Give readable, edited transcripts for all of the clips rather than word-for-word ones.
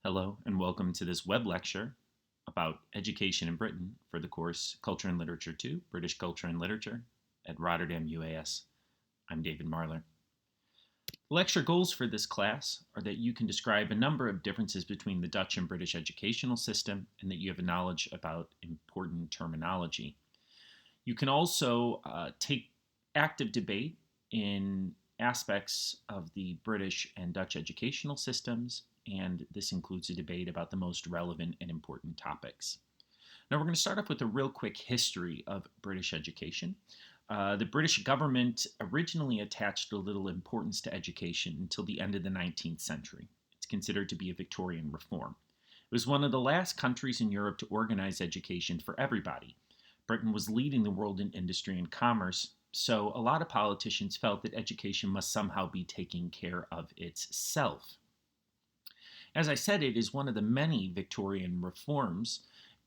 Hello, and welcome to this web lecture about education in Britain for the course Culture and Literature 2, British Culture and Literature at Rotterdam UAS. I'm David Marler. The lecture goals for this class are that you can describe a number of differences between the Dutch and British educational system and that you have a knowledge about important terminology. You can also take active debate in aspects of the British and Dutch educational systems, and this includes a debate about the most relevant and important topics. Now, we're going to start off with a real quick history of British education. The British government originally attached a little importance to education until the end of the 19th century. It's considered to be a Victorian reform. It was one of the last countries in Europe to organize education for everybody. Britain was leading the world in industry and commerce, so a lot of politicians felt that education must somehow be taking care of itself. As I said, it is one of the many Victorian reforms,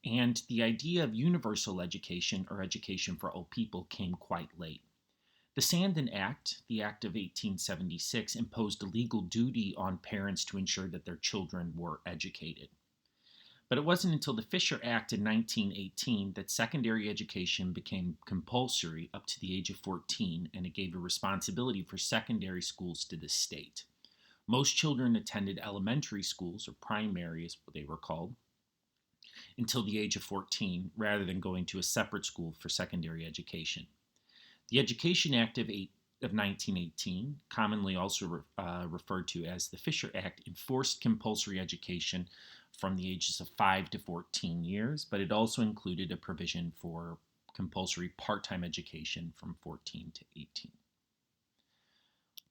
and the idea of universal education or education for all people came quite late. The Sandon Act, the Act of 1876, imposed a legal duty on parents to ensure that their children were educated. But it wasn't until the Fisher Act in 1918 that secondary education became compulsory up to the age of 14, and it gave a responsibility for secondary schools to the state. Most children attended elementary schools, or primary as they were called, until the age of 14, rather than going to a separate school for secondary education. The Education Act of 1918, commonly also referred to as the Fisher Act, enforced compulsory education from the ages of 5 to 14 years, but it also included a provision for compulsory part-time education from 14 to 18.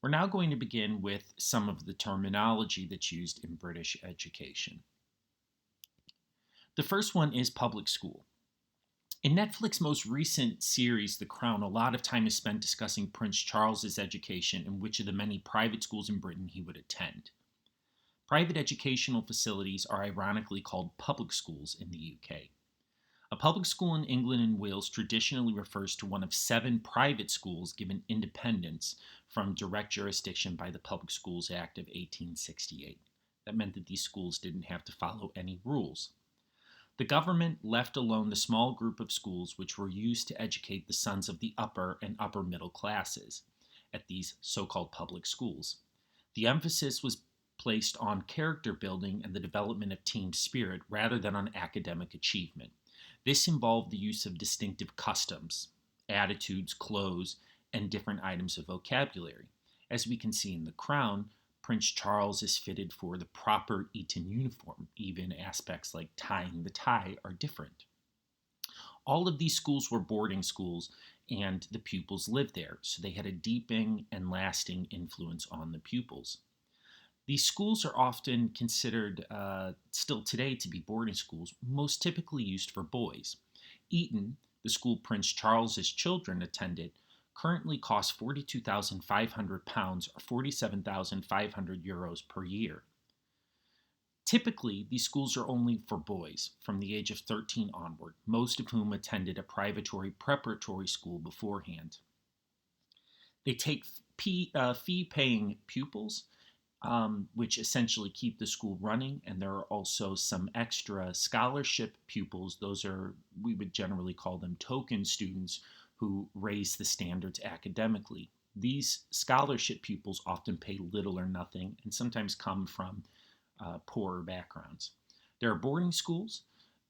We're now going to begin with some of the terminology that's used in British education. The first one is public school. In Netflix's most recent series, The Crown, a lot of time is spent discussing Prince Charles's education and which of the many private schools in Britain he would attend. Private educational facilities are ironically called public schools in the UK. A public school in England and Wales traditionally refers to one of 7 private schools given independence from direct jurisdiction by the Public Schools Act of 1868. That meant that these schools didn't have to follow any rules. The government left alone the small group of schools which were used to educate the sons of the upper and upper middle classes at these so-called public schools. The emphasis was placed on character building and the development of team spirit rather than on academic achievement. This involved the use of distinctive customs, attitudes, clothes, and different items of vocabulary. As we can see in The Crown, Prince Charles is fitted for the proper Eton uniform. Even aspects like tying the tie are different. All of these schools were boarding schools, and the pupils lived there, so they had a deepening and lasting influence on the pupils. These schools are often considered still today to be boarding schools, most typically used for boys. Eton, the school Prince Charles's children attended, currently costs £42,500 or €47,500 per year. Typically, these schools are only for boys from the age of 13 onward, most of whom attended a preparatory school beforehand. They take fee-paying pupils, which essentially keep the school running, and there are also some extra scholarship pupils. Those are, we would generally call them token students who raise the standards academically. These scholarship pupils often pay little or nothing and sometimes come from poorer backgrounds. There are boarding schools.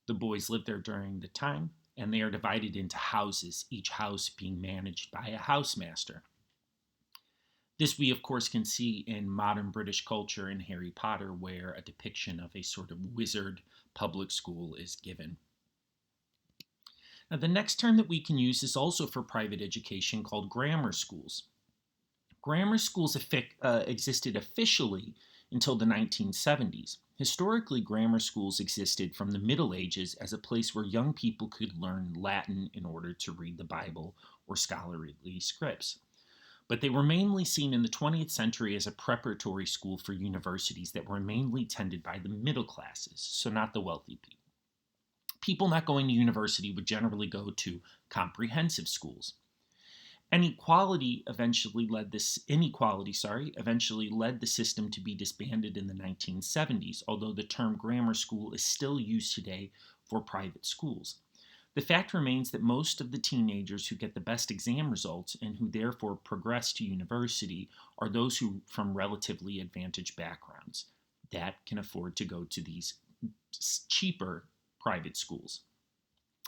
The boys live there during the time, and they are divided into houses, each house being managed by a housemaster. This we, of course, can see in modern British culture in Harry Potter, where a depiction of a sort of wizard public school is given. Now, the next term that we can use is also for private education, called grammar schools. Grammar schools existed officially until the 1970s. Historically, grammar schools existed from the Middle Ages as a place where young people could learn Latin in order to read the Bible or scholarly scripts. But they were mainly seen in the 20th century as a preparatory school for universities that were mainly tended by the middle classes, so not the wealthy people. People not going to university would generally go to comprehensive schools. Inequality eventually led the system to be disbanded in the 1970s, although the term grammar school is still used today for private schools. The fact remains that most of the teenagers who get the best exam results and who therefore progress to university are those who from relatively advantaged backgrounds that can afford to go to these cheaper private schools.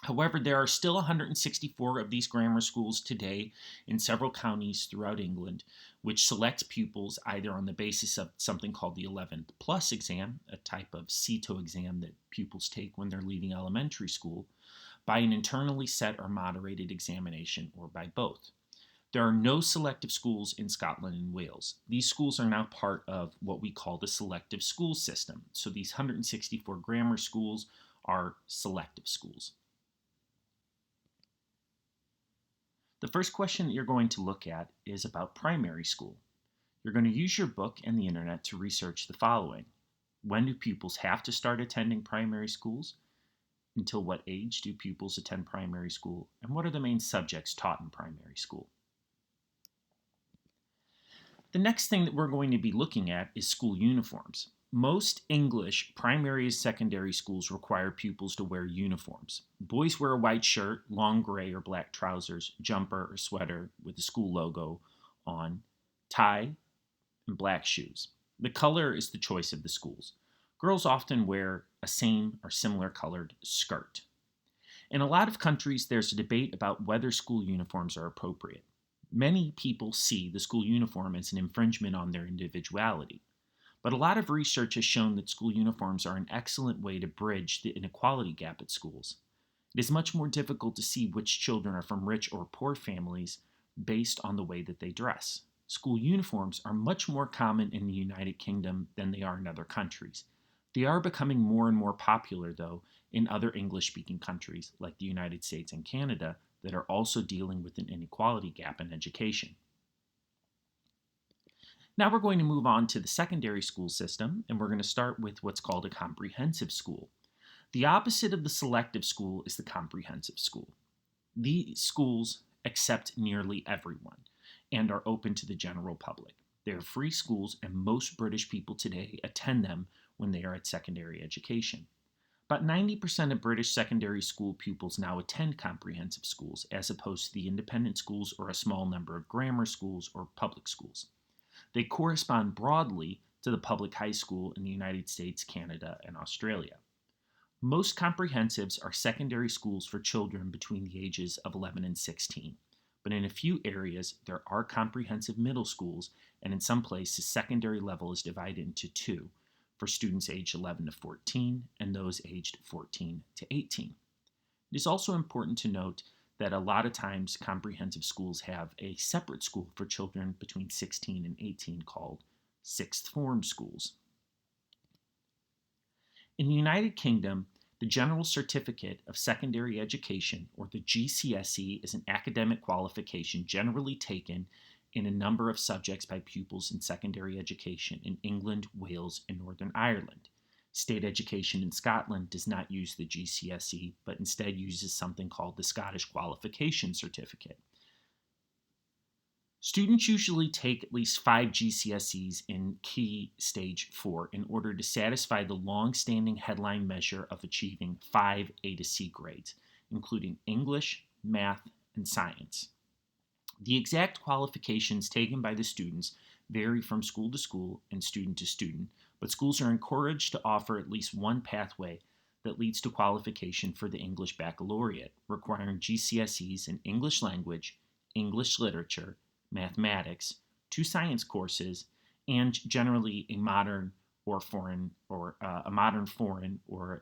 However, there are still 164 of these grammar schools today in several counties throughout England, which select pupils either on the basis of something called the 11th plus exam, a type of CETO exam that pupils take when they're leaving elementary school, by an internally set or moderated examination, or by both. There are no selective schools in Scotland and Wales. These schools are now part of what we call the selective school system. So these 164 grammar schools are selective schools. The first question that you're going to look at is about primary school. You're going to use your book and the internet to research the following. When do pupils have to start attending primary schools? Until what age do pupils attend primary school? And what are the main subjects taught in primary school? The next thing that we're going to be looking at is school uniforms. Most English primary and secondary schools require pupils to wear uniforms. Boys wear a white shirt, long gray or black trousers, jumper or sweater with the school logo on, tie, and black shoes. The color is the choice of the schools. Girls often wear a same or similar colored skirt. In a lot of countries, there's a debate about whether school uniforms are appropriate. Many people see the school uniform as an infringement on their individuality. But a lot of research has shown that school uniforms are an excellent way to bridge the inequality gap at schools. It is much more difficult to see which children are from rich or poor families based on the way that they dress. School uniforms are much more common in the United Kingdom than they are in other countries. They are becoming more and more popular, though, in other English-speaking countries like the United States and Canada that are also dealing with an inequality gap in education. Now we're going to move on to the secondary school system, and we're going to start with what's called a comprehensive school. The opposite of the selective school is the comprehensive school. These schools accept nearly everyone and are open to the general public. They are free schools, and most British people today attend them when they are at secondary education. About 90% of British secondary school pupils now attend comprehensive schools, as opposed to the independent schools or a small number of grammar schools or public schools. They correspond broadly to the public high school in the United States, Canada, and Australia. Most comprehensives are secondary schools for children between the ages of 11 and 16. But in a few areas, there are comprehensive middle schools, and in some places, secondary level is divided into two for students aged 11 to 14 and those aged 14 to 18. It is also important to note that a lot of times comprehensive schools have a separate school for children between 16 and 18 called sixth form schools. In the United Kingdom, the General Certificate of Secondary Education, or the GCSE, is an academic qualification generally taken in a number of subjects by pupils in secondary education in England, Wales, and Northern Ireland. State education in Scotland does not use the GCSE, but instead uses something called the Scottish Qualification Certificate. Students usually take at least 5 GCSEs in Key Stage 4 in order to satisfy the long-standing headline measure of achieving 5 A to C grades, including English, math, and science. The exact qualifications taken by the students vary from school to school and student to student, but schools are encouraged to offer at least one pathway that leads to qualification for the English Baccalaureate, requiring GCSEs in English language, English literature, mathematics, 2 science courses, and generally a modern foreign or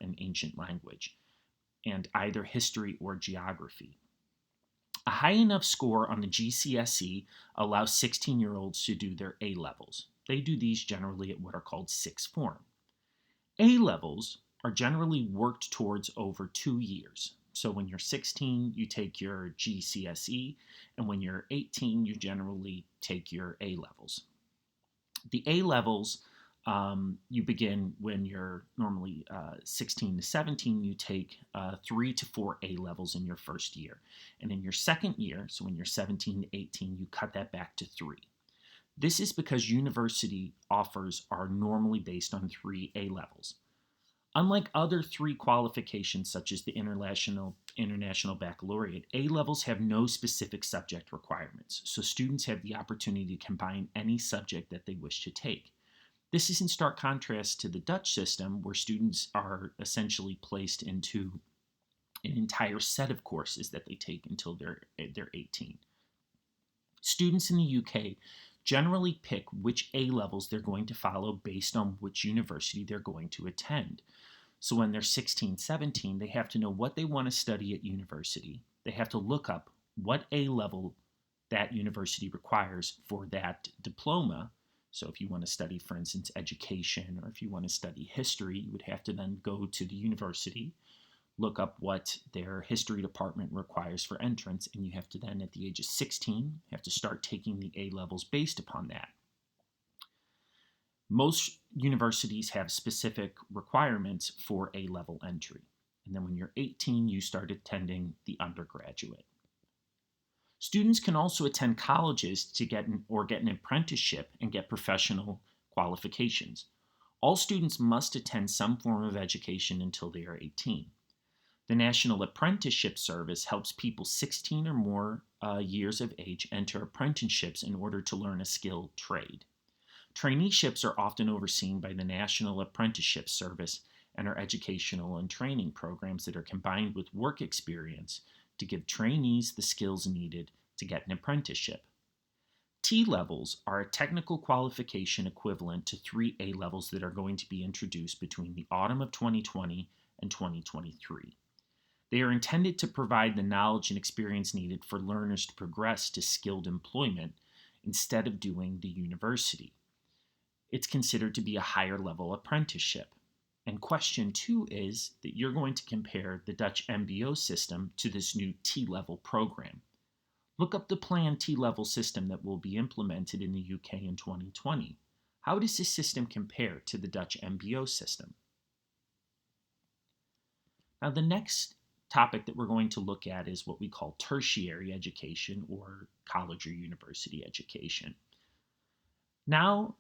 an ancient language, and either history or geography. A high enough score on the GCSE allows 16-year-olds to do their A-levels. They do these generally at what are called sixth form. A-levels are generally worked towards over 2 years. So when you're 16, you take your GCSE, and when you're 18, you generally take your A-levels. The A-levels You begin when you're normally 16 to 17, you take 3 to 4 A levels in your first year. And in your second year, so when you're 17 to 18, you cut that back to 3. This is because university offers are normally based on 3 A levels. Unlike other 3 qualifications such as the international baccalaureate, A levels have no specific subject requirements, so students have the opportunity to combine any subject that they wish to take. This is in stark contrast to the Dutch system, where students are essentially placed into an entire set of courses that they take until they're 18. Students in the UK generally pick which A levels they're going to follow based on which university they're going to attend. So when they're 16, 17, they have to know what they want to study at university. They have to look up what A level that university requires for that diploma. So if you want to study, for instance, education, or if you want to study history, you would have to then go to the university, look up what their history department requires for entrance, and you have to then, at the age of 16, have to start taking the A levels based upon that. Most universities have specific requirements for A-level entry. And then when you're 18, you start attending the undergraduate. Students can also attend colleges to get an apprenticeship and get professional qualifications. All students must attend some form of education until they are 18. The National Apprenticeship Service helps people 16 or more years of age enter apprenticeships in order to learn a skilled trade. Traineeships are often overseen by the National Apprenticeship Service and are educational and training programs that are combined with work experience to give trainees the skills needed to get an apprenticeship. T levels are a technical qualification equivalent to 3 A levels that are going to be introduced between the autumn of 2020 and 2023. They are intended to provide the knowledge and experience needed for learners to progress to skilled employment instead of doing the university. It's considered to be a higher level apprenticeship. And question 2 is that you're going to compare the Dutch MBO system to this new T-level program. Look up the planned T-level system that will be implemented in the UK in 2020. How does this system compare to the Dutch MBO system? Now, the next topic that we're going to look at is what we call tertiary education, or college or university education. Now,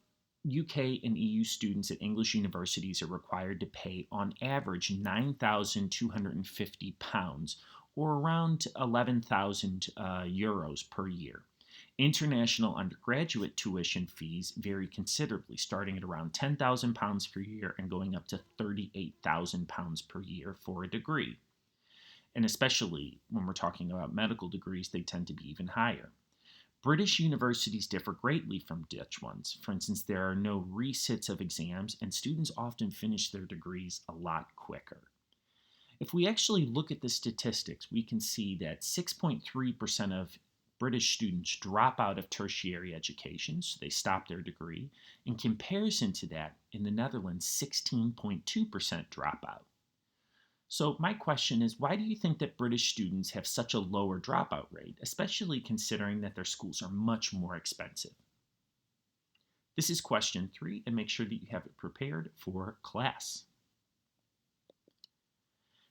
UK and EU students at English universities are required to pay on average £9,250, or around 11,000 euros per year. International undergraduate tuition fees vary considerably, starting at around £10,000 per year and going up to £38,000 per year for a degree. And especially when we're talking about medical degrees, they tend to be even higher. British universities differ greatly from Dutch ones. For instance, there are no resits of exams, and students often finish their degrees a lot quicker. If we actually look at the statistics, we can see that 6.3% of British students drop out of tertiary education, so they stop their degree. In comparison to that, in the Netherlands, 16.2% drop out. So my question is, why do you think that British students have such a lower dropout rate, especially considering that their schools are much more expensive? This is question 3, and make sure that you have it prepared for class.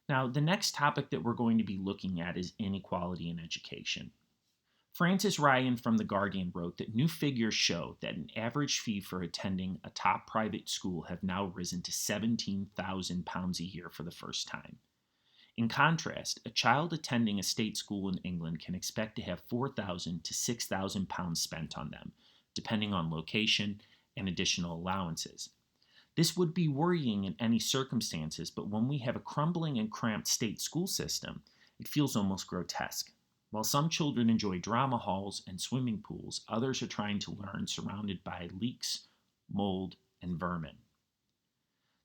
Now, the next topic that we're going to be looking at is inequality in education. Francis Ryan from The Guardian wrote that new figures show that an average fee for attending a top private school have now risen to £17,000 a year for the first time. In contrast, a child attending a state school in England can expect to have £4,000 to £6,000 spent on them, depending on location and additional allowances. This would be worrying in any circumstances, but when we have a crumbling and cramped state school system, it feels almost grotesque. While some children enjoy drama halls and swimming pools, others are trying to learn surrounded by leaks, mold, and vermin.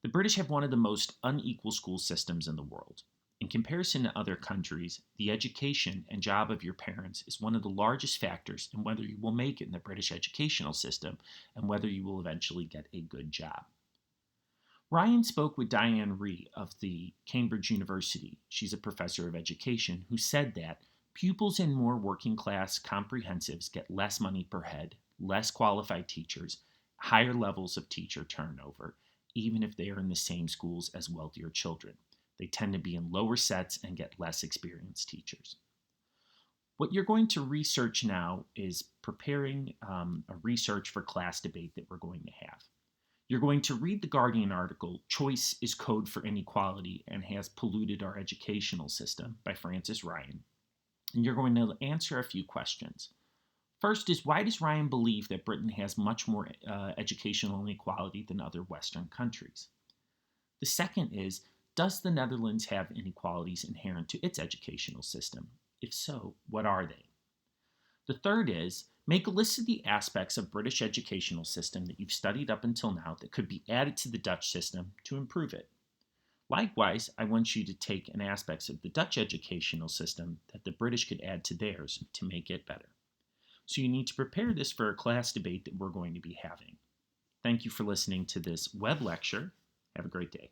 The British have one of the most unequal school systems in the world. In comparison to other countries, the education and job of your parents is one of the largest factors in whether you will make it in the British educational system and whether you will eventually get a good job. Ryan spoke with Diane Ree of the Cambridge University. She's a professor of education who said that pupils in more working class comprehensives get less money per head, less qualified teachers, higher levels of teacher turnover, even if they are in the same schools as wealthier children. They tend to be in lower sets and get less experienced teachers. What you're going to research now is preparing a research for class debate that we're going to have. You're going to read the Guardian article, Choice is Code for Inequality and Has Polluted Our Educational System by Francis Ryan. And you're going to answer a few questions. First is, why does Ryan believe that Britain has much more educational inequality than other Western countries? The second is, does the Netherlands have inequalities inherent to its educational system? If so, what are they? The third is, make a list of the aspects of British educational system that you've studied up until now that could be added to the Dutch system to improve it. Likewise, I want you to take an aspects of the Dutch educational system that the British could add to theirs to make it better. So you need to prepare this for a class debate that we're going to be having. Thank you for listening to this web lecture. Have a great day.